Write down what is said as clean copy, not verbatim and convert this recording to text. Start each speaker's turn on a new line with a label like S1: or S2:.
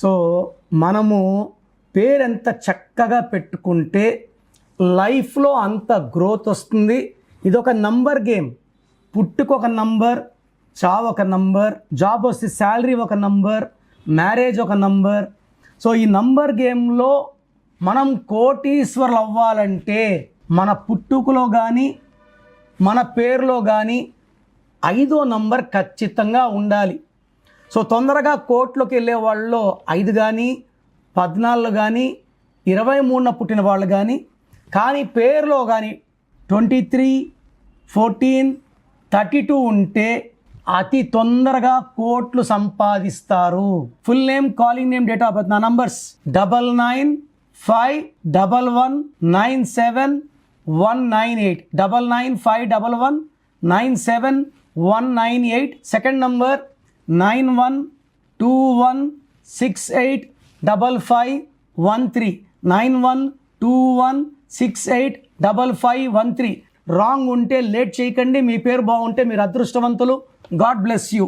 S1: So మనము పేరు ఎంత చక్కగా పెట్టుకుంటే లైఫ్లో అంత గ్రోత్ వస్తుంది. ఇది ఒక నంబర్ గేమ్. పుట్టుకు ఒక నంబర్, చావు ఒక నంబర్, జాబ్ వస్తే శాలరీ ఒక నంబర్, మ్యారేజ్ ఒక నంబర్. సో ఈ నంబర్ గేమ్లో మనం కోటీశ్వరులు అవ్వాలంటే మన పుట్టుకలో కానీ మన పేరులో కానీ 5వ నంబర్ ఖచ్చితంగా ఉండాలి. సో తొందరగా కోట్లోకి వెళ్ళే వాళ్ళలో 5 కానీ 14 కానీ 23న పుట్టిన వాళ్ళు కానీ పేరులో కానీ 23, 14, 32 ఉంటే అతి తొందరగా కోట్లు సంపాదిస్తారు. Full name, calling name, date of birth, నా నంబర్స్ 9951197198, 9951197198. Second number 9121685513, 9121685513. రాంగ్ ఉంటే లేట్ చేయకండి. మీ పేరు బాగుంటే మీరు అదృష్టవంతులు. God bless you.